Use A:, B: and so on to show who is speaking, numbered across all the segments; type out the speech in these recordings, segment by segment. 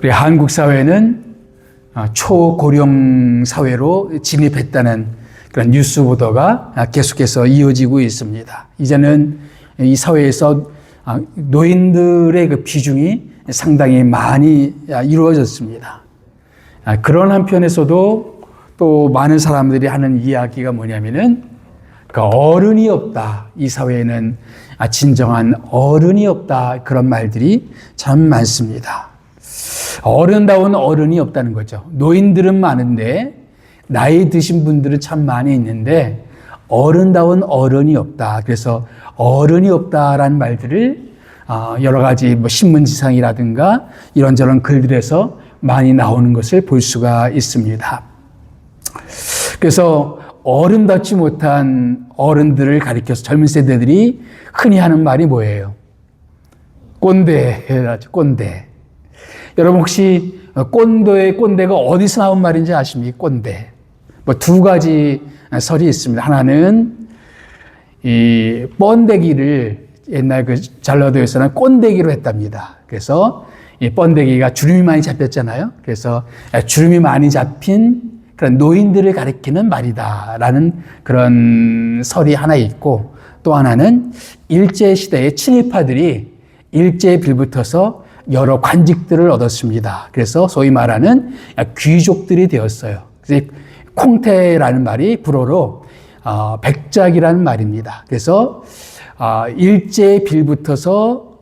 A: 그리고 한국 사회는 초고령 사회로 진입했다는 그런 뉴스 보도가 계속해서 이어지고 있습니다. 이제는 이 사회에서 노인들의 그 비중이 상당히 많이 이루어졌습니다. 그런 한편에서도 또 많은 사람들이 하는 이야기가 뭐냐면은 그 어른이 없다. 이 사회에는 진정한 어른이 없다. 그런 말들이 참 많습니다. 어른다운 어른이 없다는 거죠. 노인들은 많은데 나이 드신 분들은 참 많이 있는데 어른다운 어른이 없다. 그래서 어른이 없다라는 말들을 여러 가지 신문지상이라든가 이런저런 글들에서 많이 나오는 것을 볼 수가 있습니다. 그래서 어른답지 못한 어른들을 가리켜서 젊은 세대들이 흔히 하는 말이 뭐예요? 꼰대라죠, 꼰대. 여러분 혹시 꼰대가 어디서 나온 말인지 아십니까? 꼰대. 두 가지 설이 있습니다. 하나는 이 번데기를 옛날 그 전라도에서는 꼰대기로 했답니다. 그래서 이 번데기가 주름이 많이 잡혔잖아요. 그래서 주름이 많이 잡힌 그런 노인들을 가리키는 말이다라는 그런 설이 하나 있고, 또 하나는 일제시대의 친일파들이 일제에 빌붙어서 여러 관직들을 얻었습니다. 그래서 소위 말하는 귀족들이 되었어요. 그래서 콩태라는 말이 불어로 백작이라는 말입니다. 그래서 일제에 빌붙어서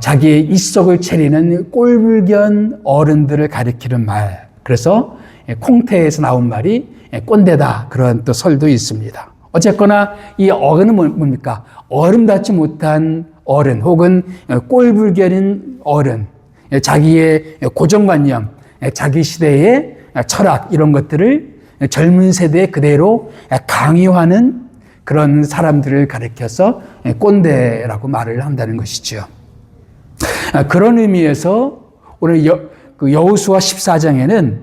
A: 자기의 입속을 차리는 꼴불견 어른들을 가리키는 말. 그래서 콩태에서 나온 말이 꼰대다. 그런 또 설도 있습니다. 어쨌거나 이 어른은 뭡니까? 어른답지 못한 어른 혹은 꼴불견인 어른, 자기의 고정관념, 자기 시대의 철학 이런 것들을 젊은 세대에 그대로 강요하는 그런 사람들을 가리켜서 꼰대라고 말을 한다는 것이죠. 그런 의미에서 오늘 여호수아 14장에는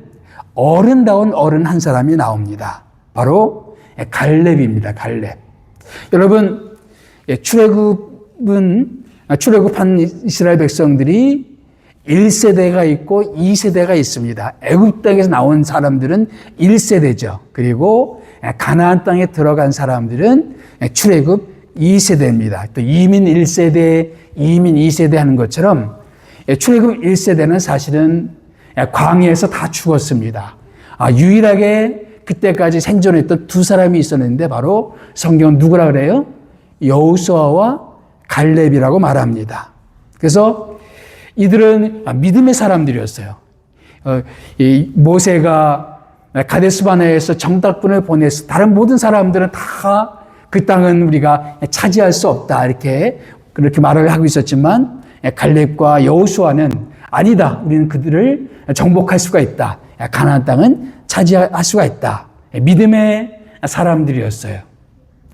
A: 어른다운 어른 한 사람이 나옵니다. 바로 갈렙입니다. 갈렙. 여러분, 출애굽한 이스라엘 백성들이 1세대가 있고 2세대가 있습니다. 애굽 땅에서 나온 사람들은 1세대죠. 그리고 가나안 땅에 들어간 사람들은 출애굽 2세대입니다. 또 이민 1세대, 이민 2세대 하는 것처럼 출애굽 1세대는 사실은 광야에서 다 죽었습니다. 유일하게 그때까지 생존했던 두 사람이 있었는데 바로 성경은 누구라 그래요? 여호수아와 갈렙이라고 말합니다. 그래서 이들은 믿음의 사람들이었어요. 모세가 가데스 바네아에서 정탐꾼을 보내서 다른 모든 사람들은 다 그 땅은 우리가 차지할 수 없다 그렇게 말을 하고 있었지만 갈렙과 여호수아는 아니다. 우리는 그들을 정복할 수가 있다. 가나안 땅은 차지할 수가 있다. 믿음의 사람들이었어요.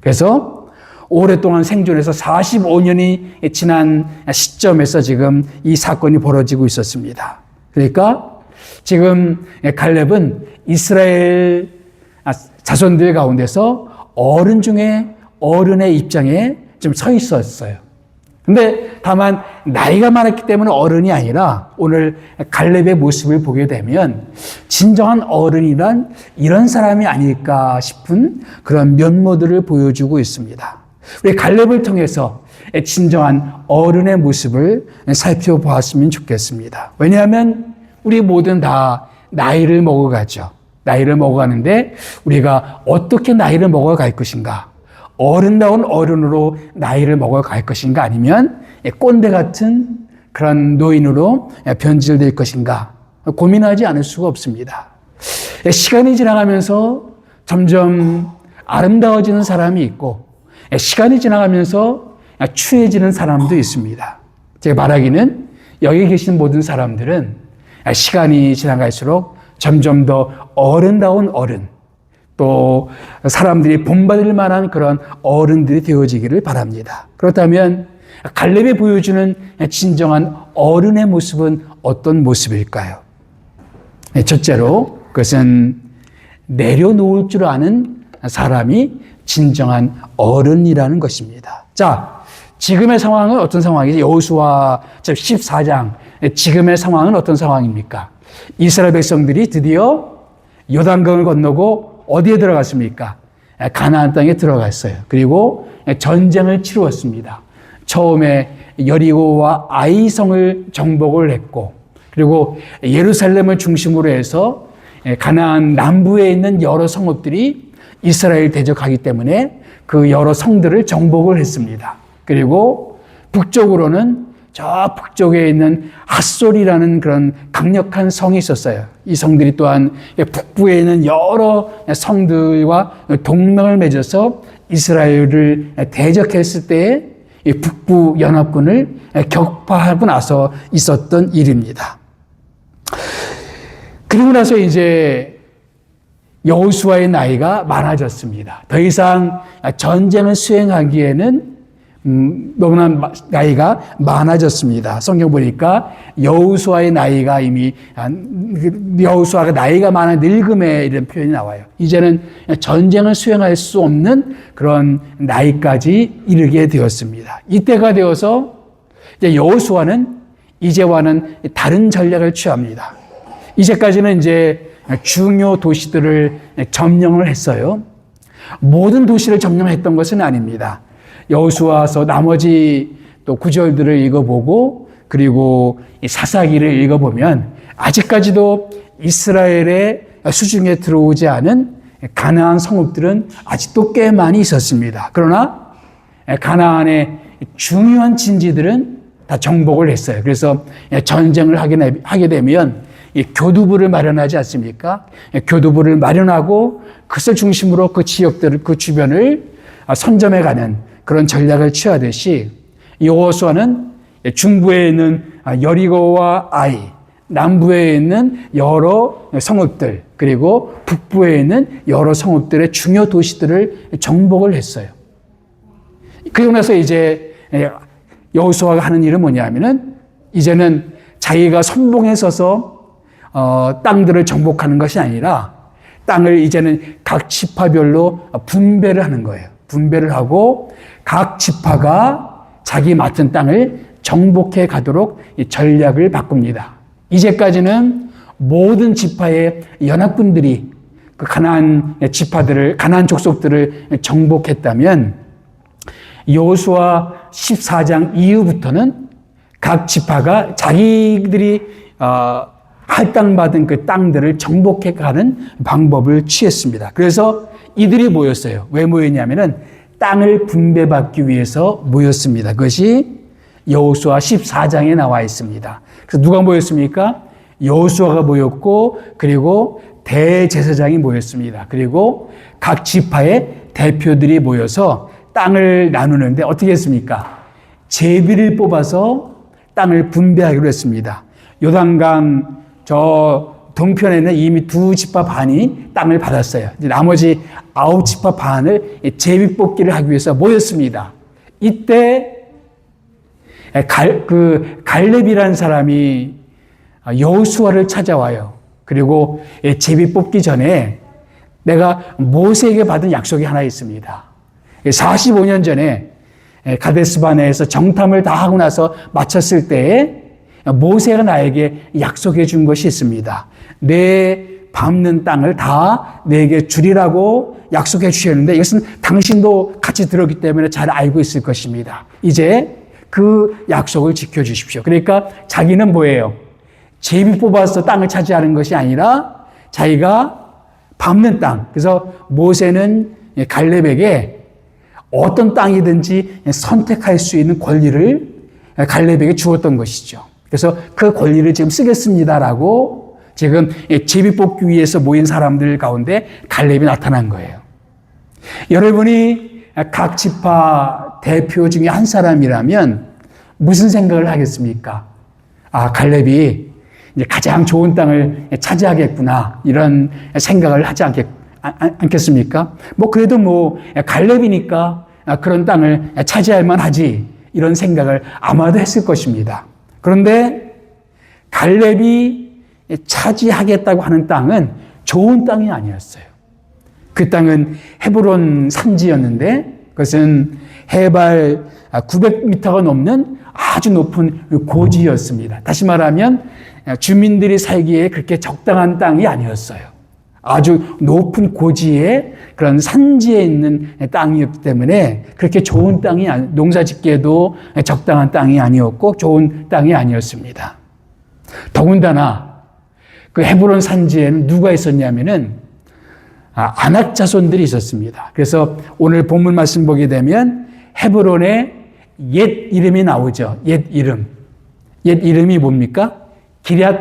A: 그래서 오랫동안 생존해서 45년이 지난 시점에서 지금 이 사건이 벌어지고 있었습니다. 그러니까 지금 갈렙은 이스라엘 자손들 가운데서 어른 중에 어른의 입장에 좀 서 있었어요. 근데 다만 나이가 많았기 때문에 어른이 아니라 오늘 갈렙의 모습을 보게 되면 진정한 어른이란 이런 사람이 아닐까 싶은 그런 면모들을 보여주고 있습니다. 우리 갈렙을 통해서 진정한 어른의 모습을 살펴보았으면 좋겠습니다. 왜냐하면 우리 모든 다 나이를 먹어가죠. 나이를 먹어가는데 우리가 어떻게 나이를 먹어갈 것인가? 어른다운 어른으로 나이를 먹어갈 것인가? 아니면 꼰대 같은 그런 노인으로 변질될 것인가? 고민하지 않을 수가 없습니다. 시간이 지나가면서 점점 아름다워지는 사람이 있고 시간이 지나가면서 추해지는 사람도 있습니다. 제가 말하기는 여기 계신 모든 사람들은 시간이 지나갈수록 점점 더 어른다운 어른, 또 사람들이 본받을 만한 그런 어른들이 되어지기를 바랍니다. 그렇다면 갈렙이 보여주는 진정한 어른의 모습은 어떤 모습일까요? 첫째로 그것은 내려놓을 줄 아는 사람이 진정한 어른이라는 것입니다. 자, 지금의 상황은 어떤 상황이죠? 여호수아 14장 지금의 상황은 어떤 상황입니까? 이스라엘 백성들이 드디어 요단강을 건너고 어디에 들어갔습니까? 가나안 땅에 들어갔어요. 그리고 전쟁을 치루었습니다. 처음에 여리고와 아이성을 정복을 했고, 그리고 예루살렘을 중심으로 해서 가나안 남부에 있는 여러 성읍들이 이스라엘 대적하기 때문에 그 여러 성들을 정복을 했습니다. 그리고 북쪽으로는 저 북쪽에 있는 핫솔이라는 그런 강력한 성이 있었어요. 이 성들이 또한 북부에 있는 여러 성들과 동맹을 맺어서 이스라엘을 대적했을 때에 북부 연합군을 격파하고 나서 있었던 일입니다. 그리고 나서 이제 여호수아의 나이가 많아졌습니다. 더 이상 전쟁을 수행하기에는 너무나 나이가 많아졌습니다. 성경 보니까 여호수아의 나이가 이미 여호수아가 나이가 많아 늙음에 이런 표현이 나와요. 이제는 전쟁을 수행할 수 없는 그런 나이까지 이르게 되었습니다. 이때가 되어서 이제 여호수아는 이제와는 다른 전략을 취합니다. 이제까지는 이제 중요 도시들을 점령을 했어요. 모든 도시를 점령했던 것은 아닙니다. 여호수아서 나머지 또 구절들을 읽어보고 그리고 사사기를 읽어보면 아직까지도 이스라엘의 수중에 들어오지 않은 가나안 성읍들은 아직도 꽤 많이 있었습니다. 그러나 가나안의 중요한 진지들은 다 정복을 했어요. 그래서 전쟁을 하게 되면 교두보를 마련하지 않습니까? 교두보를 마련하고 그것을 중심으로 그 지역들을, 그 주변을 선점해가는 그런 전략을 취하듯이 여호수아는 중부에 있는 여리고와 아이, 남부에 있는 여러 성읍들, 그리고 북부에 있는 여러 성읍들의 중요 도시들을 정복을 했어요. 그리고 나서 이제 여호수아가 하는 일은 뭐냐면은 이제는 자기가 선봉에 서서 땅들을 정복하는 것이 아니라 땅을 이제는 각 지파별로 분배를 하는 거예요. 분배를 하고 각 지파가 자기 맡은 땅을 정복해 가도록 전략을 바꿉니다. 이제까지는 모든 지파의 연합군들이 그 가나안 지파들을, 가나안 족속들을 정복했다면 여호수아 14장 이후부터는 각 지파가 자기들이 할당받은 그 땅들을 정복해 가는 방법을 취했습니다. 그래서 이들이 모였어요. 왜 모였냐면은 땅을 분배받기 위해서 모였습니다. 그것이 여호수아 14장에 나와 있습니다. 그래서 누가 모였습니까? 여호수아가 모였고 그리고 대제사장이 모였습니다. 그리고 각 지파의 대표들이 모여서 땅을 나누는데 어떻게 했습니까? 제비를 뽑아서 땅을 분배하기로 했습니다. 요단강 저 동편에는 이미 2지파 반이 땅을 받았어요. 나머지 9지파 반을 제비 뽑기를 하기 위해서 모였습니다. 이때 갈렙이라는 사람이 여호수아를 찾아와요. 그리고 제비 뽑기 전에 내가 모세에게 받은 약속이 하나 있습니다. 45년 전에 가데스바네에서 정탐을 다 하고 나서 마쳤을 때에 모세가 나에게 약속해 준 것이 있습니다. 내 밟는 땅을 다 내게 주리라고 약속해 주셨는데 이것은 당신도 같이 들었기 때문에 잘 알고 있을 것입니다. 이제 그 약속을 지켜주십시오. 그러니까 자기는 뭐예요? 제비 뽑아서 땅을 차지하는 것이 아니라 자기가 밟는 땅. 그래서 모세는 갈렙에게 어떤 땅이든지 선택할 수 있는 권리를 갈렙에게 주었던 것이죠. 그래서 그 권리를 지금 쓰겠습니다라고 지금 제비 뽑기 위해서 모인 사람들 가운데 갈렙이 나타난 거예요. 여러분이 각 지파 대표 중에 한 사람이라면 무슨 생각을 하겠습니까? 아, 갈렙이 이제 가장 좋은 땅을 차지하겠구나 이런 생각을 하지 않겠습니까? 뭐 그래도 뭐 갈렙이니까 그런 땅을 차지할 만하지 이런 생각을 아마도 했을 것입니다. 그런데 갈렙이 차지하겠다고 하는 땅은 좋은 땅이 아니었어요. 그 땅은 헤브론 산지였는데 그것은 해발 900m가 넘는 아주 높은 고지였습니다. 다시 말하면 주민들이 살기에 그렇게 적당한 땅이 아니었어요. 아주 높은 고지에 그런 산지에 있는 땅이었기 때문에 그렇게 좋은 땅이 농사 짓기에도 적당한 땅이 아니었고 좋은 땅이 아니었습니다. 더군다나 그 헤브론 산지에는 누가 있었냐면은 아낙 자손들이 있었습니다. 그래서 오늘 본문 말씀 보게 되면 헤브론의 옛 이름이 나오죠. 옛 이름. 옛 이름이 뭡니까? 기럇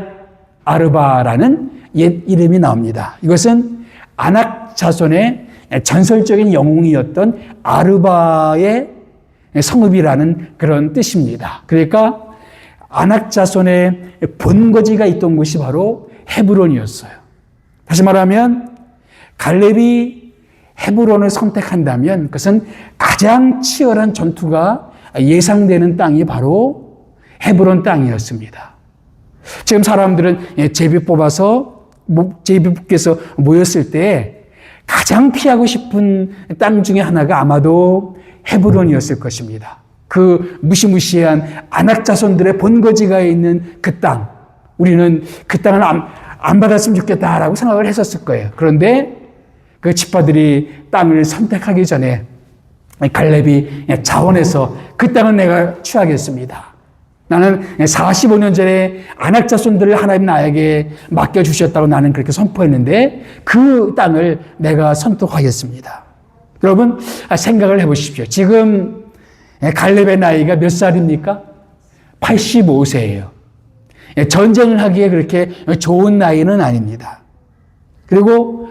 A: 아르바라는 옛 이름이 나옵니다. 이것은 아낙 자손의 전설적인 영웅이었던 아르바의 성읍이라는 그런 뜻입니다. 그러니까 아낙 자손의 본거지가 있던 곳이 바로 헤브론이었어요. 다시 말하면 갈렙이 헤브론을 선택한다면 그것은 가장 치열한 전투가 예상되는 땅이 바로 헤브론 땅이었습니다. 지금 사람들은 제비 뽑아서 제비 뽑기에서 모였을 때 가장 피하고 싶은 땅 중에 하나가 아마도 헤브론이었을 것입니다. 그 무시무시한 아낙 자손들의 본거지가 있는 그 땅, 우리는 그 땅을 안 받았으면 좋겠다라고 생각을 했었을 거예요. 그런데 그 지파들이 땅을 선택하기 전에 갈렙이 자원해서 그 땅은 내가 취하겠습니다. 나는 45년 전에 아낙 자손들을 하나님 나에게 맡겨주셨다고 나는 그렇게 선포했는데 그 땅을 내가 선택하겠습니다. 여러분 생각을 해보십시오. 지금 갈렙의 나이가 몇 살입니까? 85세예요. 전쟁을 하기에 그렇게 좋은 나이는 아닙니다. 그리고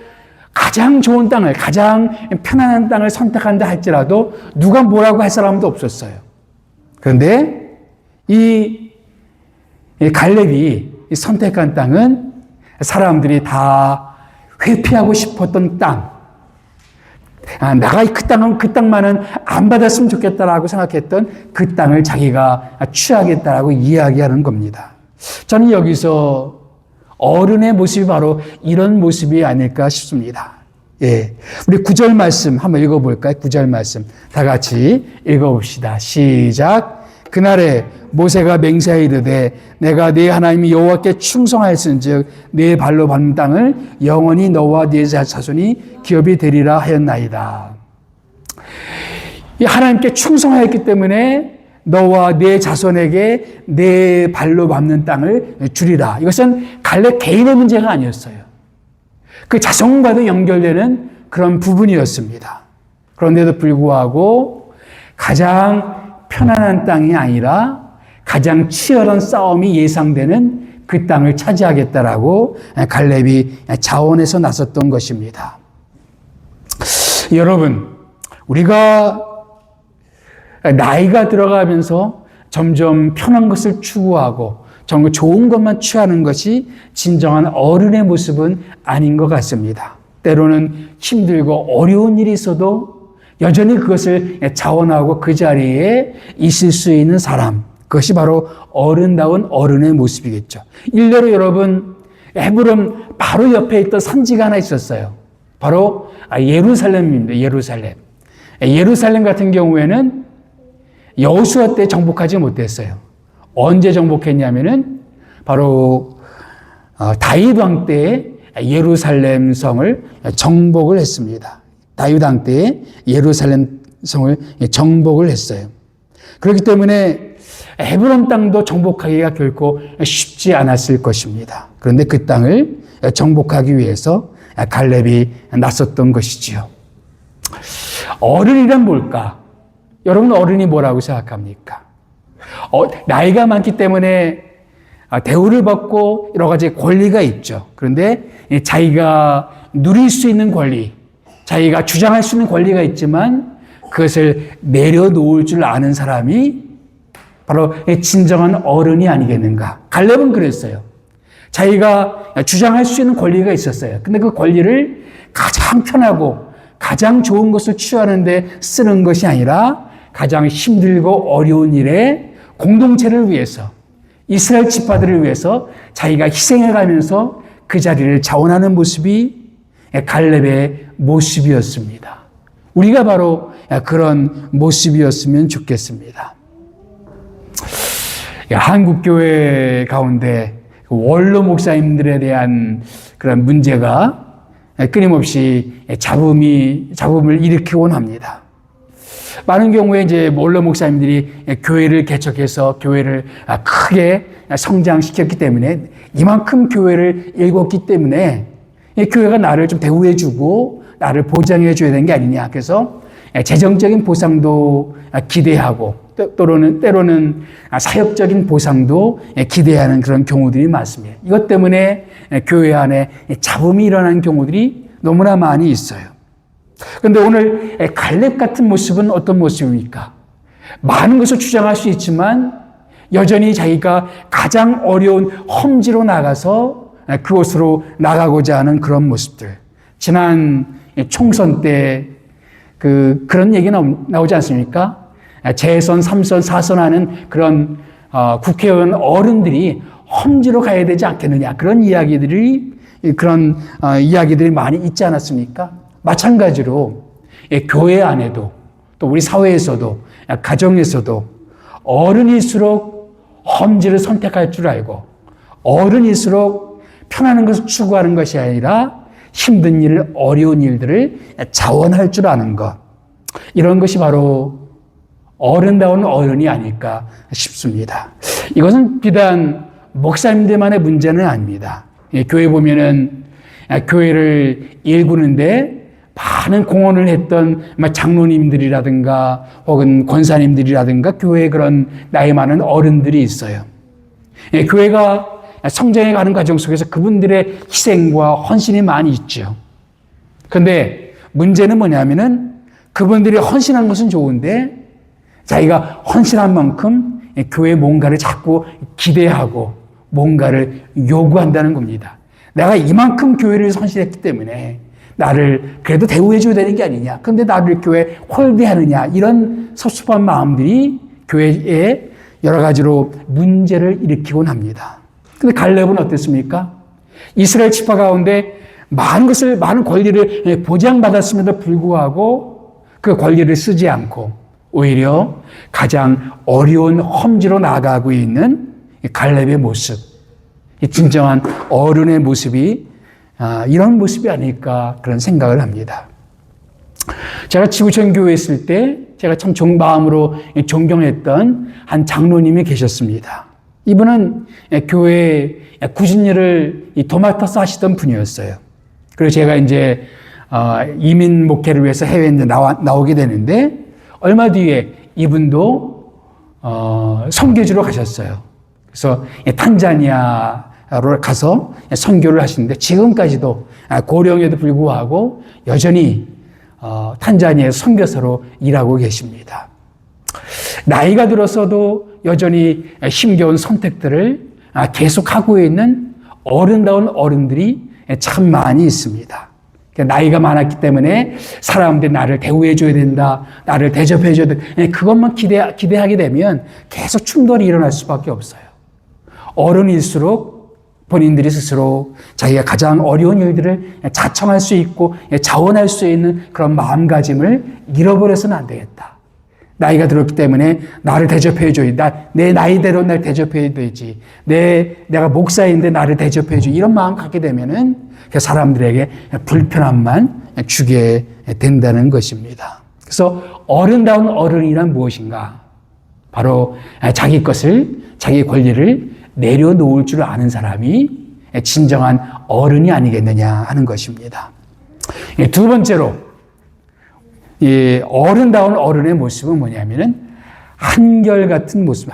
A: 가장 좋은 땅을, 가장 편안한 땅을 선택한다 할지라도 누가 뭐라고 할 사람도 없었어요. 그런데 이 갈렙이 선택한 땅은 사람들이 다 회피하고 싶었던 땅. 내가 그 땅만은 안 받았으면 좋겠다라고 생각했던 그 땅을 자기가 취하겠다라고 이야기하는 겁니다. 저는 여기서 어른의 모습이 바로 이런 모습이 아닐까 싶습니다. 예. 우리 9절 말씀 한번 읽어볼까요? 9절 말씀. 다 같이 읽어봅시다. 시작. 그날에 모세가 맹세하여 이르되 내가 네 하나님 여호와께 충성하였은즉 네 발로 밟는 땅을 영원히 너와 네 자손이 기업이 되리라 하였나이다. 이 하나님께 충성하였기 때문에 너와 네 자손에게 네 발로 밟는 땅을 주리라. 이것은 갈렙 개인의 문제가 아니었어요. 그 자손과도 연결되는 그런 부분이었습니다. 그런데도 불구하고 가장 편안한 땅이 아니라 가장 치열한 싸움이 예상되는 그 땅을 차지하겠다라고 갈렙이 자원해서 나섰던 것입니다. 여러분, 우리가 나이가 들어가면서 점점 편한 것을 추구하고 정말 좋은 것만 취하는 것이 진정한 어른의 모습은 아닌 것 같습니다. 때로는 힘들고 어려운 일이 있어도 여전히 그것을 자원하고 그 자리에 있을 수 있는 사람, 그것이 바로 어른다운 어른의 모습이겠죠. 일례로 여러분, 헤브론 바로 옆에 있던 산지가 하나 있었어요. 바로 예루살렘입니다. 예루살렘 같은 경우에는 여호수아 때 정복하지 못했어요. 언제 정복했냐면은 바로 다윗 왕 때에 예루살렘 성을 정복을 했습니다. 다윗 왕 때에 예루살렘 성을 정복을 했어요. 그렇기 때문에 헤브론 땅도 정복하기가 결코 쉽지 않았을 것입니다. 그런데 그 땅을 정복하기 위해서 갈렙이 나섰던 것이지요. 어른이란 뭘까? 여러분 어른이 뭐라고 생각합니까? 나이가 많기 때문에 대우를 받고 여러 가지 권리가 있죠. 그런데 자기가 누릴 수 있는 권리, 자기가 주장할 수 있는 권리가 있지만 그것을 내려놓을 줄 아는 사람이 바로 진정한 어른이 아니겠는가. 갈렙은 그랬어요. 자기가 주장할 수 있는 권리가 있었어요. 근데 그 권리를 가장 편하고 가장 좋은 것을 취하는데 쓰는 것이 아니라 가장 힘들고 어려운 일에 공동체를 위해서, 이스라엘 지파들을 위해서 자기가 희생해가면서 그 자리를 자원하는 모습이 갈렙의 모습이었습니다. 우리가 바로 그런 모습이었으면 좋겠습니다. 한국 교회 가운데 원로 목사님들에 대한 그런 문제가 끊임없이 잡음을 일으키곤 합니다. 많은 경우에 이제 원로 목사님들이 교회를 개척해서 교회를 크게 성장시켰기 때문에 이만큼 교회를 읽었기 때문에 교회가 나를 좀 대우해주고 나를 보장해줘야 되는 게 아니냐. 그래서 재정적인 보상도 기대하고 때로는 사역적인 보상도 기대하는 그런 경우들이 많습니다. 이것 때문에 교회 안에 잡음이 일어나는 경우들이 너무나 많이 있어요. 그런데 오늘 갈렙 같은 모습은 어떤 모습입니까? 많은 것을 주장할 수 있지만 여전히 자기가 가장 어려운 험지로 나가서 그곳으로 나가고자 하는 그런 모습들. 지난 총선 때 그런 얘기 나오지 않습니까? 재선, 3선, 4선 하는 그런 국회의원 어른들이 험지로 가야 되지 않겠느냐. 그런 이야기들이 많이 있지 않았습니까? 마찬가지로 교회 안에도 또 우리 사회에서도 가정에서도 어른일수록 험지를 선택할 줄 알고 어른일수록 편안한 것을 추구하는 것이 아니라 힘든 일, 어려운 일들을 자원할 줄 아는 것. 이런 것이 바로 어른다운 어른이 아닐까 싶습니다. 이것은 비단 목사님들만의 문제는 아닙니다. 교회 보면은 교회를 일구는데 많은 공헌을 했던 장로님들이라든가 혹은 권사님들이라든가 교회에 그런 나이 많은 어른들이 있어요. 교회가 성장해 가는 과정 속에서 그분들의 희생과 헌신이 많이 있죠. 그런데 문제는 뭐냐면은 그분들이 헌신한 것은 좋은데 자기가 헌신한 만큼 교회에 뭔가를 자꾸 기대하고 뭔가를 요구한다는 겁니다. 내가 이만큼 교회를 헌신했기 때문에 나를 그래도 대우해줘야 되는 게 아니냐. 그런데 나를 교회에 홀대하느냐. 이런 섭섭한 마음들이 교회에 여러 가지로 문제를 일으키곤 합니다. 그런데 갈렙은 어땠습니까? 이스라엘 지파 가운데 많은 권리를 보장받았음에도 불구하고 그 권리를 쓰지 않고 오히려 가장 어려운 험지로 나아가고 있는 갈렙의 모습, 진정한 어른의 모습이 이런 모습이 아닐까 그런 생각을 합니다. 제가 지구촌 교회에 있을 때 제가 참 마음으로 존경했던 한 장로님이 계셨습니다. 이분은 교회 구신일을 도맡아서 하시던 분이었어요. 그리고 제가 이제 이민 목회를 위해서 해외에 나오게 되는데 얼마 뒤에 이분도 선교지로 가셨어요. 그래서 탄자니아로 가서 선교를 하시는데 지금까지도 고령에도 불구하고 여전히 탄자니아의 선교사로 일하고 계십니다. 나이가 들어서도 여전히 힘겨운 선택들을 계속하고 있는 어른다운 어른들이 참 많이 있습니다. 나이가 많았기 때문에 사람들이 나를 대우해줘야 된다, 나를 대접해줘야 된다. 그것만 기대하게 되면 계속 충돌이 일어날 수밖에 없어요. 어른일수록 본인들이 스스로 자기가 가장 어려운 일들을 자청할 수 있고 자원할 수 있는 그런 마음가짐을 잃어버려서는 안 되겠다. 나이가 들었기 때문에 나를 대접해줘야 내 나이대로 날 대접해야 되지. 내가 목사인데 나를 대접해줘. 이런 마음 갖게 되면은 사람들에게 불편함만 주게 된다는 것입니다. 그래서 어른다운 어른이란 무엇인가? 바로 자기 권리를 내려놓을 줄 아는 사람이 진정한 어른이 아니겠느냐 하는 것입니다. 두 번째로, 어른다운 어른의 모습은 뭐냐면은 한결같은 모습.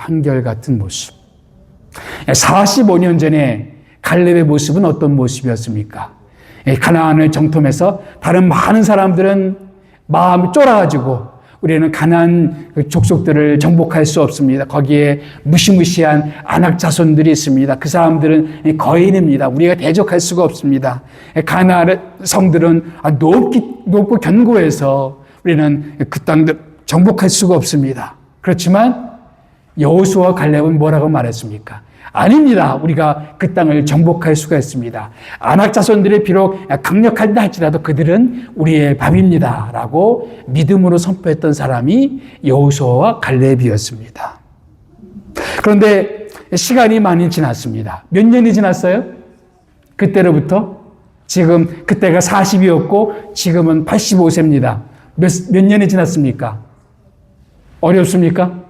A: 45년 전에 갈렙의 모습은 어떤 모습이었습니까? 가나안을 정탐해서 다른 많은 사람들은 마음이 쫄아가지고 우리는 가나안 족속들을 정복할 수 없습니다. 거기에 무시무시한 안악 자손들이 있습니다. 그 사람들은 거인입니다. 우리가 대적할 수가 없습니다. 가나안 성들은 높고 견고해서 우리는 그 땅들 정복할 수가 없습니다. 그렇지만 여호수아와 갈렙은 뭐라고 말했습니까? 아닙니다. 우리가 그 땅을 정복할 수가 있습니다. 안악 자손들이 비록 강력하다 할지라도 그들은 우리의 밥입니다. 라고 믿음으로 선포했던 사람이 여호수아와 갈렙이었습니다. 그런데 시간이 많이 지났습니다. 몇 년이 지났어요? 그때로부터 지금 그때가 40이었고 지금은 85세입니다. 몇 년이 지났습니까? 어렵습니까?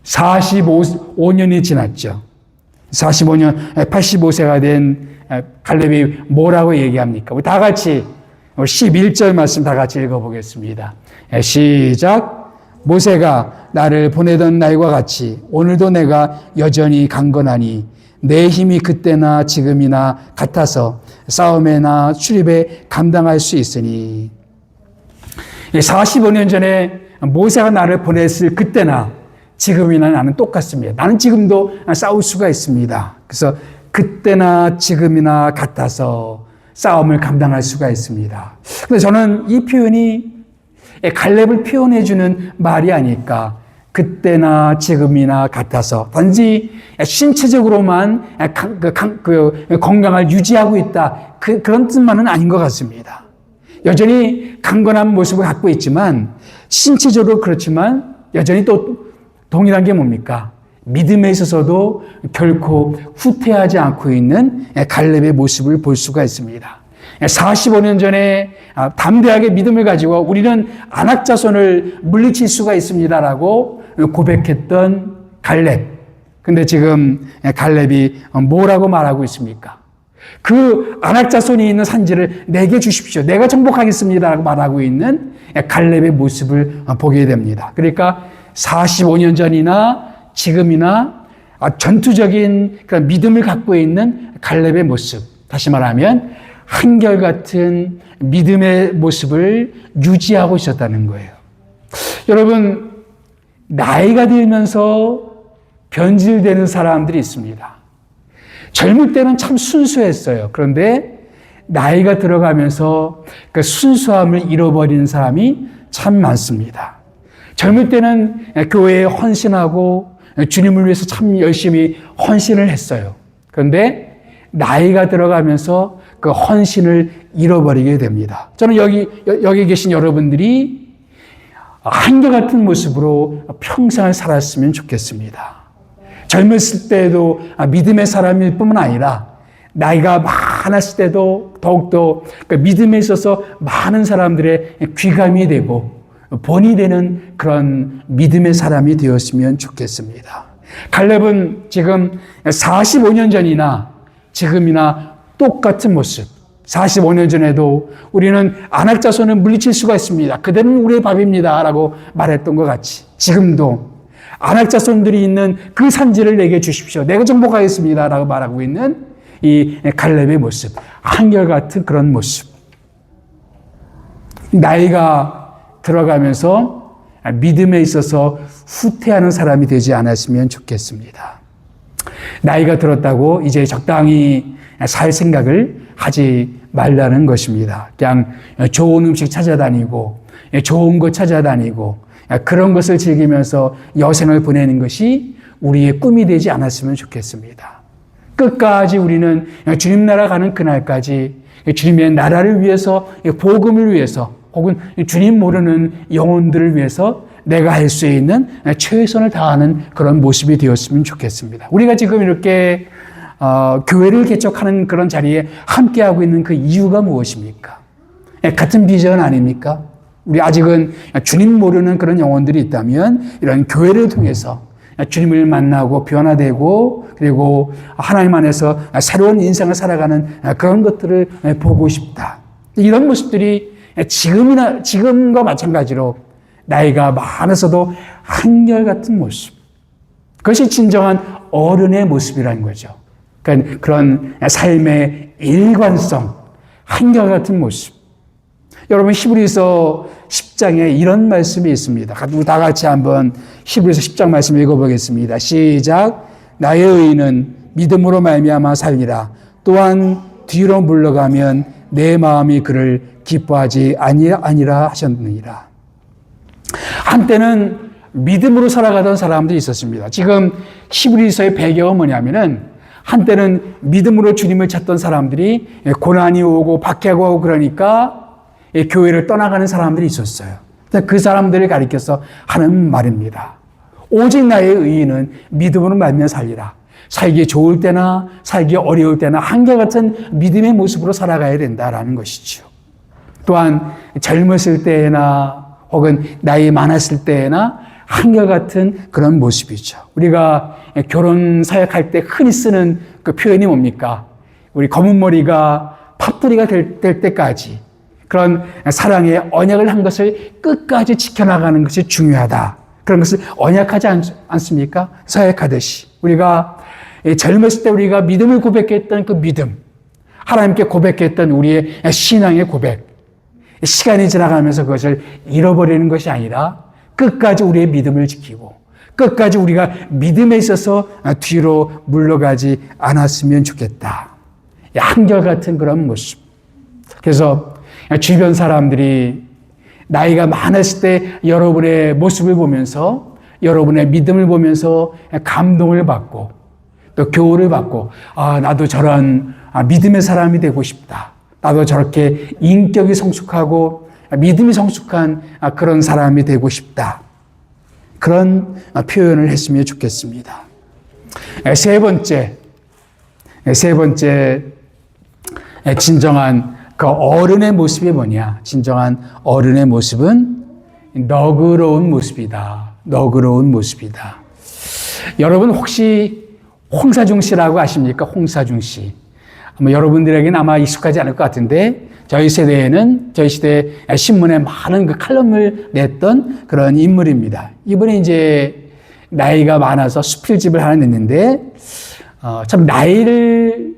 A: 45년이 지났죠. 45년, 85세가 된 갈렙이 뭐라고 얘기합니까? 우리 다 같이 11절 말씀 다 같이 읽어보겠습니다. 시작. 모세가 나를 보내던 날과 같이 오늘도 내가 여전히 강건하니 내 힘이 그때나 지금이나 같아서 싸움에나 출입에 감당할 수 있으니. 45년 전에 모세가 나를 보냈을 그때나 지금이나 나는 똑같습니다. 나는 지금도 싸울 수가 있습니다. 그래서 그때나 지금이나 같아서 싸움을 감당할 수가 있습니다. 근데 저는 이 표현이 갈렙을 표현해주는 말이 아닐까. 그때나 지금이나 같아서 단지 신체적으로만 건강을 유지하고 있다. 그런 뜻만은 아닌 것 같습니다. 여전히 강건한 모습을 갖고 있지만 신체적으로 그렇지만 여전히 또 동일한 게 뭡니까? 믿음에 있어서도 결코 후퇴하지 않고 있는 갈렙의 모습을 볼 수가 있습니다. 45년 전에 담대하게 믿음을 가지고 우리는 안악 자손을 물리칠 수가 있습니다라고 고백했던 갈렙. 근데 지금 갈렙이 뭐라고 말하고 있습니까? 그 안악 자손이 있는 산지를 내게 주십시오. 내가 정복하겠습니다라고 말하고 있는 갈렙의 모습을 보게 됩니다. 그러니까 45년 전이나 지금이나 전투적인 그런 믿음을 갖고 있는 갈렙의 모습. 다시 말하면 한결같은 믿음의 모습을 유지하고 있었다는 거예요. 여러분, 나이가 들면서 변질되는 사람들이 있습니다. 젊을 때는 참 순수했어요. 그런데 나이가 들어가면서 그 순수함을 잃어버리는 사람이 참 많습니다. 젊을 때는 교회에 헌신하고 주님을 위해서 참 열심히 헌신을 했어요. 그런데 나이가 들어가면서 그 헌신을 잃어버리게 됩니다. 저는 여기 계신 여러분들이 한결같은 모습으로 평생을 살았으면 좋겠습니다. 젊었을 때도 믿음의 사람일 뿐만 아니라 나이가 많았을 때도 더욱더 그 믿음에 있어서 많은 사람들의 귀감이 되고 본이 되는 그런 믿음의 사람이 되었으면 좋겠습니다. 갈렙은 지금 45년 전이나 지금이나 똑같은 모습. 45년 전에도 우리는 안악 자손을 물리칠 수가 있습니다. 그대는 우리의 밥입니다. 라고 말했던 것 같이 지금도 안악 자손들이 있는 그 산지를 내게 주십시오. 내가 정복하겠습니다. 라고 말하고 있는 이 갈렙의 모습. 한결같은 그런 모습. 나이가 들어가면서 믿음에 있어서 후퇴하는 사람이 되지 않았으면 좋겠습니다. 나이가 들었다고 이제 적당히 살 생각을 하지 말라는 것입니다. 그냥 좋은 음식 찾아다니고 좋은 것 찾아다니고 그런 것을 즐기면서 여생을 보내는 것이 우리의 꿈이 되지 않았으면 좋겠습니다. 끝까지 우리는 주님 나라 가는 그날까지 주님의 나라를 위해서, 복음을 위해서, 혹은 주님 모르는 영혼들을 위해서 내가 할 수 있는 최선을 다하는 그런 모습이 되었으면 좋겠습니다. 우리가 지금 이렇게 교회를 개척하는 그런 자리에 함께하고 있는 그 이유가 무엇입니까? 같은 비전 아닙니까? 우리 아직은 주님 모르는 그런 영혼들이 있다면 이런 교회를 통해서 주님을 만나고 변화되고 그리고 하나님 안에서 새로운 인생을 살아가는 그런 것들을 보고 싶다. 이런 모습들이 지금과 마찬가지로 나이가 많아서도 한결같은 모습. 그것이 진정한 어른의 모습이라는 거죠. 그러니까 그런 삶의 일관성, 한결같은 모습. 여러분 히브리서 10장에 이런 말씀이 있습니다. 다 같이 한번 히브리서 10장 말씀 읽어보겠습니다. 시작. 나의 의인은 믿음으로 말미암아 살리라. 또한 뒤로 물러가면 내 마음이 그를 기뻐하지 아니라 하셨느니라. 한때는 믿음으로 살아가던 사람들이 있었습니다. 지금 히브리서의 배경은 뭐냐면은 한때는 믿음으로 주님을 찾던 사람들이 고난이 오고 박해가 오고 그러니까 교회를 떠나가는 사람들이 있었어요. 그 사람들을 가리켜서 하는 말입니다. 오직 나의 의인은 믿음으로 말미암아 살리라. 살기 좋을 때나 살기 어려울 때나 한결같은 믿음의 모습으로 살아가야 된다라는 것이죠. 또한 젊었을 때나 혹은 나이 많았을 때나 한결같은 그런 모습이죠. 우리가 결혼 사역할 때 흔히 쓰는 그 표현이 뭡니까? 우리 검은 머리가 팥뿌리가 될 때까지 그런 사랑의 언약을 한 것을 끝까지 지켜나가는 것이 중요하다. 그런 것을 언약하지 않습니까? 사역하듯이. 우리가 젊었을 때 우리가 믿음을 고백했던 그 믿음, 하나님께 고백했던 우리의 신앙의 고백, 시간이 지나가면서 그것을 잃어버리는 것이 아니라 끝까지 우리의 믿음을 지키고 끝까지 우리가 믿음에 있어서 뒤로 물러가지 않았으면 좋겠다. 한결같은 그런 모습. 그래서 주변 사람들이 나이가 많았을 때 여러분의 모습을 보면서 여러분의 믿음을 보면서 감동을 받고 또 교훈을 받고 나도 저런 믿음의 사람이 되고 싶다. 나도 저렇게 인격이 성숙하고 믿음이 성숙한 그런 사람이 되고 싶다. 그런 표현을 했으면 좋겠습니다. 세 번째 진정한 그 어른의 모습이 뭐냐? 진정한 어른의 모습은 너그러운 모습이다. 너그러운 모습이다. 여러분 혹시 홍사중 씨라고 아십니까? 홍사중 씨. 여러분들에게는 아마 익숙하지 않을 것 같은데 저희 시대에 신문에 많은 그 칼럼을 냈던 그런 인물입니다. 이분이 이제 나이가 많아서 수필집을 하나 냈는데 참 나이를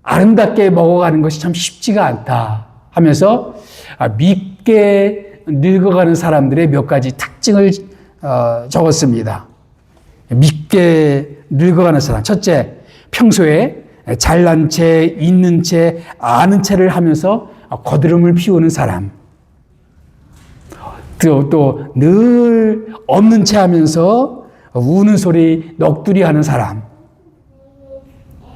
A: 아름답게 먹어가는 것이 참 쉽지가 않다 하면서 밉게 늙어가는 사람들의 몇 가지 특징을 적었습니다. 밉게 늙어가는 사람. 첫째, 평소에 잘난 채, 있는 채, 아는 채를 하면서 거드름을 피우는 사람. 또 늘 없는 채 하면서 우는 소리 넋두리 하는 사람.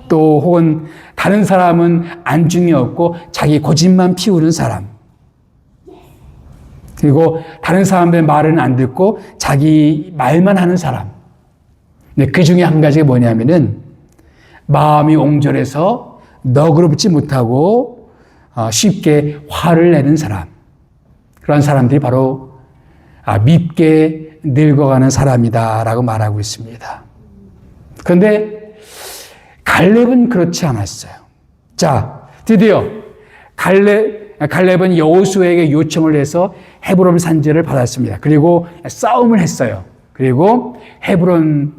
A: 또 혹은 다른 사람은 안중이 없고 자기 고집만 피우는 사람. 그리고 다른 사람들의 말은 안 듣고 자기 말만 하는 사람. 근데 그 중에 한 가지가 뭐냐면은 마음이 옹졸해서 너그럽지 못하고 쉽게 화를 내는 사람. 그런 사람들이 바로 밉게 늙어가는 사람이다라고 말하고 있습니다. 그런데 갈렙은 그렇지 않았어요. 자, 드디어 갈렙은 여호수아에게 요청을 해서 헤브론 산지를 받았습니다. 그리고 싸움을 했어요. 그리고 헤브론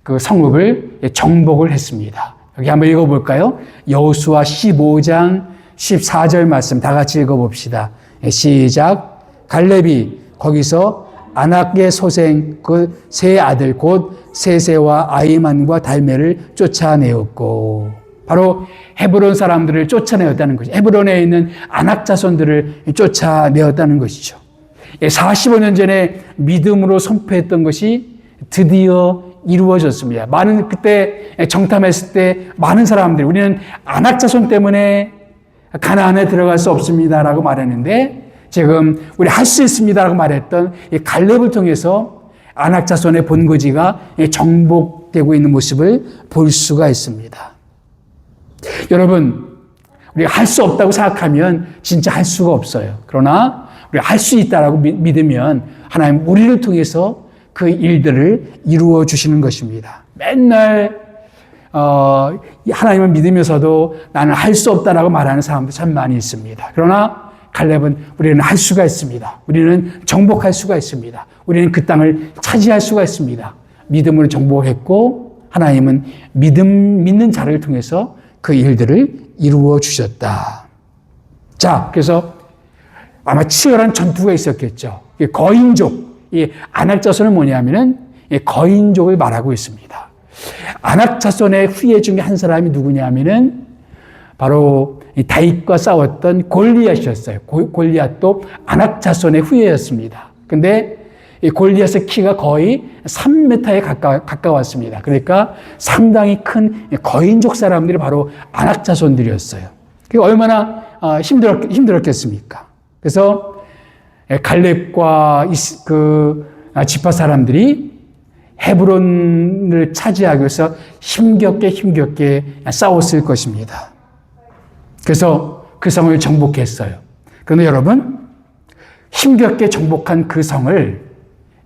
A: 그 성읍을 정복을 했습니다. 여기 한번 읽어볼까요? 여호수아 15장 14절 말씀 다 같이 읽어봅시다. 시작. 갈렙이 거기서 아낙의 소생 그 세 아들 곧 세세와 아이만과 달메를 쫓아내었고, 바로 헤브론 사람들을 쫓아내었다는 것이죠. 헤브론에 있는 아낙 자손들을 쫓아내었다는 것이죠. 45년 전에 믿음으로 선포했던 것이 드디어 이루어졌습니다. 많은 그때 정탐했을 때 많은 사람들이 우리는 아낙 자손 때문에 가나안에 들어갈 수 없습니다라고 말했는데 지금 우리 할 수 있습니다라고 말했던 이 갈렙을 통해서 아낙 자손의 본거지가 정복되고 있는 모습을 볼 수가 있습니다. 여러분, 우리가 할 수 없다고 생각하면 진짜 할 수가 없어요. 그러나 우리가 할 수 있다라고 믿으면 하나님 우리를 통해서 그 일들을 이루어 주시는 것입니다. 맨날 하나님을 믿으면서도 나는 할 수 없다라고 말하는 사람도 참 많이 있습니다. 그러나 갈렙은 우리는 할 수가 있습니다. 우리는 정복할 수가 있습니다. 우리는 그 땅을 차지할 수가 있습니다. 믿음으로 정복했고 하나님은 믿는 자를 통해서 그 일들을 이루어 주셨다. 자, 그래서 아마 치열한 전투가 있었겠죠. 거인족, 이 아낙 자손은 뭐냐면은 거인족을 말하고 있습니다. 아낙 자손의 후예 중에 한 사람이 누구냐면은 바로 다윗과 싸웠던 골리앗이었어요. 골리앗도 아낙 자손의 후예였습니다. 근데 이 골리앗의 키가 거의 3m에 가까웠습니다. 그러니까 상당히 큰 거인족 사람들이 바로 아낙 자손들이었어요. 그게 얼마나 힘들었겠습니까? 그래서 갈렙과 그 지파 사람들이 헤브론을 차지하기 위해서 힘겹게 싸웠을 것입니다. 그래서 그 성을 정복했어요. 그런데 여러분, 힘겹게 정복한 그 성을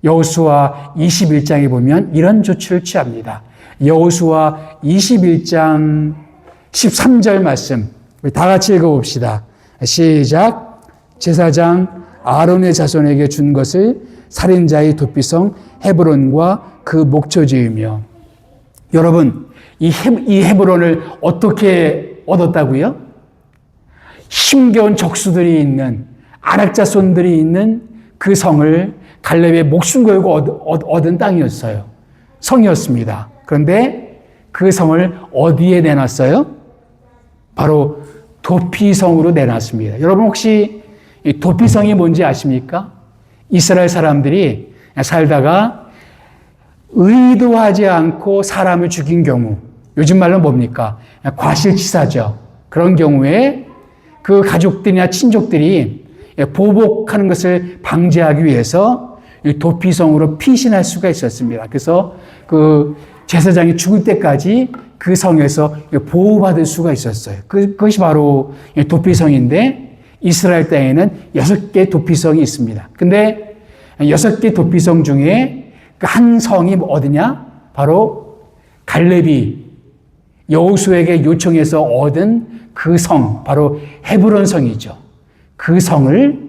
A: 여호수아 21장에 보면 이런 조치를 취합니다. 여호수아 21장 13절 말씀 다 같이 읽어봅시다. 시작. 제사장 아론의 자손에게 준 것을 살인자의 도피성 헤브론과 그 목초지이며. 여러분, 이 헤브론을 어떻게 얻었다고요? 힘겨운 적수들이 있는, 아낙자손들이 있는 그 성을 갈렙의 목숨 걸고 얻은 땅이었어요. 성이었습니다. 그런데 그 성을 어디에 내놨어요? 바로 도피성으로 내놨습니다. 여러분 혹시 이 도피성이 뭔지 아십니까? 이스라엘 사람들이 살다가 의도하지 않고 사람을 죽인 경우, 요즘 말로 뭡니까? 과실치사죠. 그런 경우에 그 가족들이나 친족들이 보복하는 것을 방지하기 위해서 도피성으로 피신할 수가 있었습니다. 그래서 그 제사장이 죽을 때까지 그 성에서 보호받을 수가 있었어요. 그것이 바로 도피성인데 이스라엘 땅에는 6개 도피성이 있습니다. 근데 6개 도피성 중에 그 한 성이 어디냐? 바로 갈렙이 여호수에게 요청해서 얻은 그 성, 바로 헤브론 성이죠. 그 성을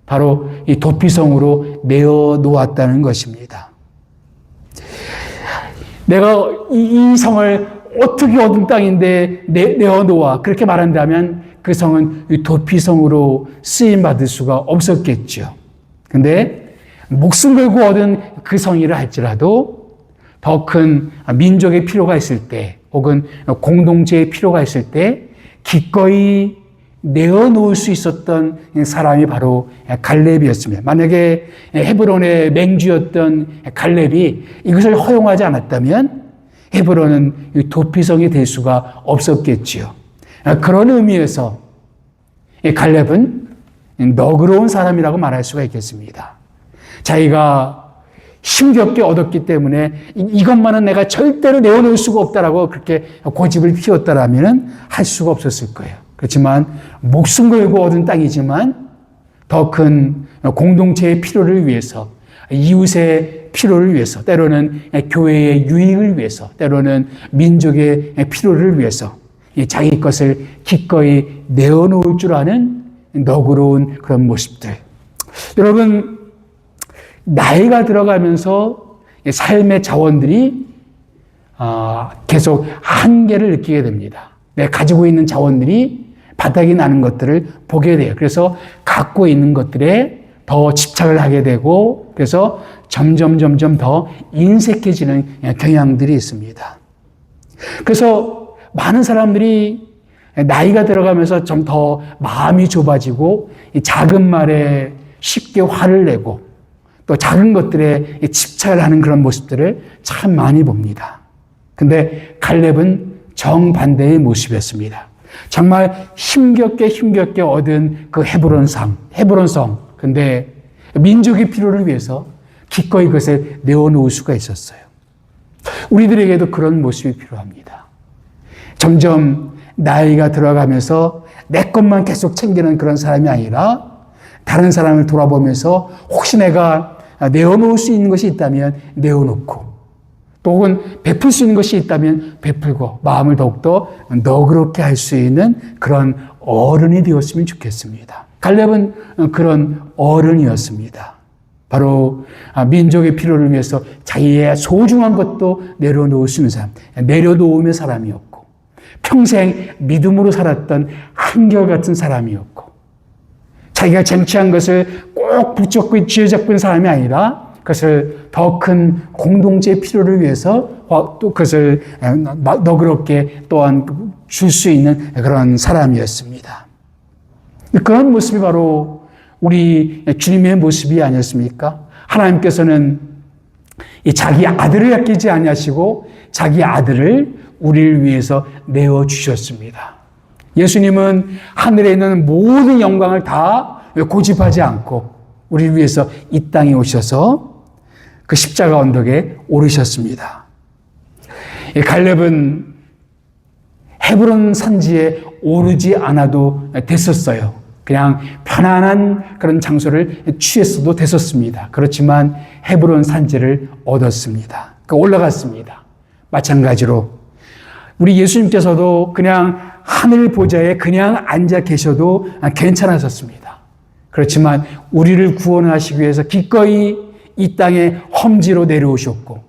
A: 바로 이 도피성으로 내어 놓았다는 것입니다. 내가 이 성을 어떻게 얻은 땅인데 내어 놓아 그렇게 말한다면 그 성은 도피성으로 쓰임받을 수가 없었겠죠. 근데 목숨 걸고 얻은 그 성이라 할지라도 더 큰 민족의 필요가 있을 때 혹은 공동체의 필요가 있을 때 기꺼이 내어놓을 수 있었던 사람이 바로 갈렙이었습니다. 만약에 헤브론의 맹주였던 갈렙이 이것을 허용하지 않았다면 헤브론은 도피성이 될 수가 없었겠지요. 그런 의미에서 갈렙은 너그러운 사람이라고 말할 수가 있겠습니다. 자기가 힘겹게 얻었기 때문에 이것만은 내가 절대로 내어놓을 수가 없다라고 그렇게 고집을 피웠다라면 할 수가 없었을 거예요. 그렇지만 목숨 걸고 얻은 땅이지만 더 큰 공동체의 필요를 위해서, 이웃의 필요를 위해서, 때로는 교회의 유익을 위해서, 때로는 민족의 필요를 위해서 자기 것을 기꺼이 내어놓을 줄 아는 너그러운 그런 모습들. 여러분, 나이가 들어가면서 삶의 자원들이 계속 한계를 느끼게 됩니다. 내가 가지고 있는 자원들이 바닥이 나는 것들을 보게 돼요. 그래서 갖고 있는 것들에 더 집착을 하게 되고, 그래서 점점 더 인색해지는 경향들이 있습니다. 그래서 많은 사람들이 나이가 들어가면서 좀 더 마음이 좁아지고 작은 말에 쉽게 화를 내고 또 작은 것들에 집착을 하는 그런 모습들을 참 많이 봅니다. 근데 갈렙은 정반대의 모습이었습니다. 정말 힘겹게 얻은 그 헤브론성. 근데 민족의 필요를 위해서 기꺼이 그것을 내어놓을 수가 있었어요. 우리들에게도 그런 모습이 필요합니다. 점점 나이가 들어가면서 내 것만 계속 챙기는 그런 사람이 아니라 다른 사람을 돌아보면서 혹시 내가 내어놓을 수 있는 것이 있다면 내어놓고 또 혹은 베풀 수 있는 것이 있다면 베풀고 마음을 더욱더 너그럽게 할 수 있는 그런 어른이 되었으면 좋겠습니다. 갈렙은 그런 어른이었습니다. 바로 민족의 필요를 위해서 자기의 소중한 것도 내려놓을 수 있는 사람, 내려놓으며 사람이었고 평생 믿음으로 살았던 한결같은 사람이었고 자기가 쟁취한 것을 꼭 붙잡고 쥐어잡고 있는 사람이 아니라 그것을 더 큰 공동체의 필요를 위해서 또 그것을 너그럽게 또한 줄 수 있는 그런 사람이었습니다. 그런 모습이 바로 우리 주님의 모습이 아니었습니까? 하나님께서는 자기 아들을 아끼지 아니하시고 자기 아들을 우리를 위해서 내어주셨습니다. 예수님은 하늘에 있는 모든 영광을 다 고집하지 않고 우리를 위해서 이 땅에 오셔서 그 십자가 언덕에 오르셨습니다. 갈렙은 헤브론 산지에 오르지 않아도 됐었어요. 그냥 편안한 그런 장소를 취했어도 됐었습니다. 그렇지만 헤브론 산지를 얻었습니다. 올라갔습니다. 마찬가지로 우리 예수님께서도 그냥 하늘 보좌에 그냥 앉아 계셔도 괜찮았었습니다. 그렇지만 우리를 구원하시기 위해서 기꺼이 이 땅에 험지로 내려오셨고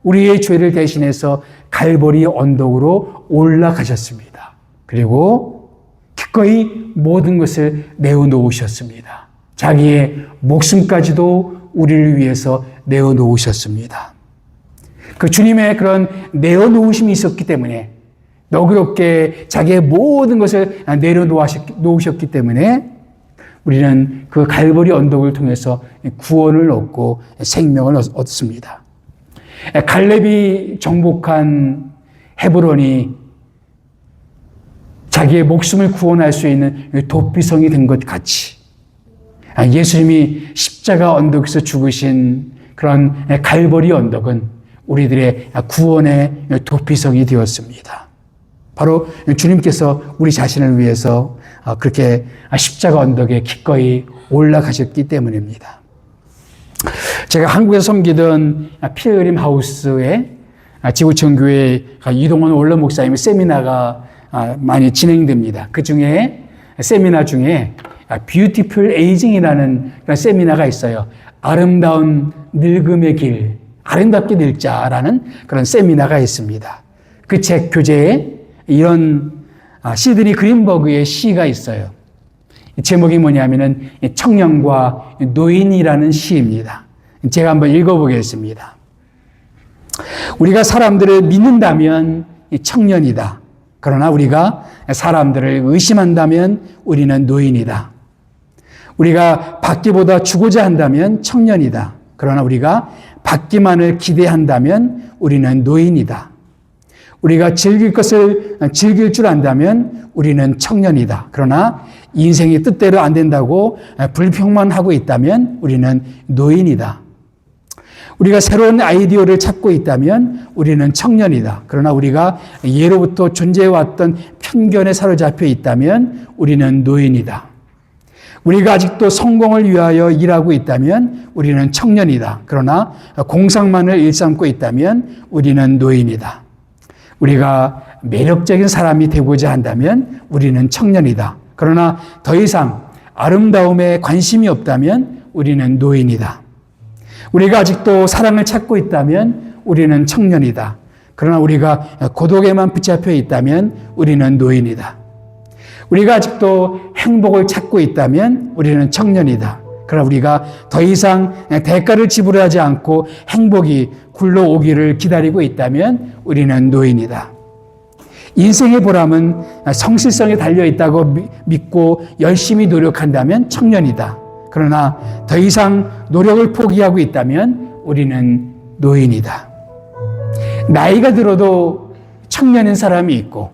A: 우리의 죄를 대신해서 갈보리 언덕으로 올라가셨습니다. 그리고 기꺼이 모든 것을 내어놓으셨습니다. 자기의 목숨까지도 우리를 위해서 내어놓으셨습니다. 그 주님의 그런 내어놓으심이 있었기 때문에 너그럽게 자기의 모든 것을 내려놓으셨기 때문에 우리는 그 갈보리 언덕을 통해서 구원을 얻고 생명을 얻습니다. 갈렙이 정복한 헤브론이 자기의 목숨을 구원할 수 있는 도피성이 된 것 같이 예수님이 십자가 언덕에서 죽으신 그런 갈보리 언덕은 우리들의 구원의 도피성이 되었습니다. 바로 주님께서 우리 자신을 위해서 그렇게 십자가 언덕에 기꺼이 올라가셨기 때문입니다. 제가 한국에서 섬기던 필그림 하우스에 지구촌 교회 이동원 원로 목사님의 세미나가 많이 진행됩니다. 그 중에 세미나 중에 뷰티풀 에이징이라는 그런 세미나가 있어요. 아름다운 늙음의 길, 아름답게 늙자라는 그런 세미나가 있습니다. 그 책 교재에 이런 시드니 그린버그의 시가 있어요. 제목이 뭐냐면은 청년과 노인이라는 시입니다. 제가 한번 읽어보겠습니다. 우리가 사람들을 믿는다면 청년이다. 그러나 우리가 사람들을 의심한다면 우리는 노인이다. 우리가 받기보다 주고자 한다면 청년이다. 그러나 우리가 받기만을 기대한다면 우리는 노인이다. 우리가 즐길 것을 즐길 줄 안다면 우리는 청년이다. 그러나 인생이 뜻대로 안 된다고 불평만 하고 있다면 우리는 노인이다. 우리가 새로운 아이디어를 찾고 있다면 우리는 청년이다. 그러나 우리가 예로부터 존재해왔던 편견에 사로잡혀 있다면 우리는 노인이다. 우리가 아직도 성공을 위하여 일하고 있다면 우리는 청년이다. 그러나 공상만을 일삼고 있다면 우리는 노인이다. 우리가 매력적인 사람이 되고자 한다면 우리는 청년이다. 그러나 더 이상 아름다움에 관심이 없다면 우리는 노인이다. 우리가 아직도 사랑을 찾고 있다면 우리는 청년이다. 그러나 우리가 고독에만 붙잡혀 있다면 우리는 노인이다. 우리가 아직도 행복을 찾고 있다면 우리는 청년이다. 그러나 우리가 더 이상 대가를 지불하지 않고 행복이 굴러오기를 기다리고 있다면 우리는 노인이다. 인생의 보람은 성실성에 달려있다고 믿고 열심히 노력한다면 청년이다. 그러나 더 이상 노력을 포기하고 있다면 우리는 노인이다. 나이가 들어도 청년인 사람이 있고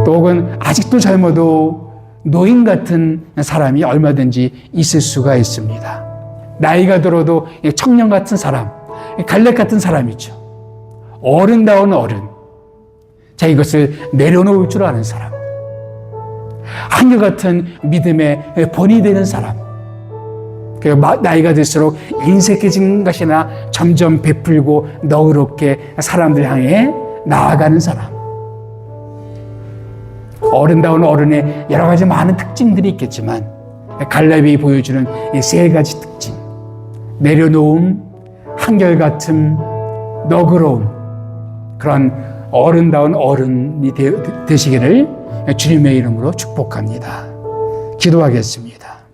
A: 또 혹은 아직도 젊어도 노인 같은 사람이 얼마든지 있을 수가 있습니다. 나이가 들어도 청년 같은 사람, 갈렙 같은 사람이죠. 어른다운 어른. 자, 이것을 내려놓을 줄 아는 사람. 한결같은 믿음의 본이 되는 사람. 나이가 들수록 인색해진 것이나 점점 베풀고 너그럽게 사람들 향해 나아가는 사람. 어른다운 어른의 여러 가지 많은 특징들이 있겠지만 갈렙이 보여주는 이 세 가지 특징. 내려놓음, 한결같음, 너그러움. 그런 어른다운 어른이 되시기를 주님의 이름으로 축복합니다. 기도하겠습니다.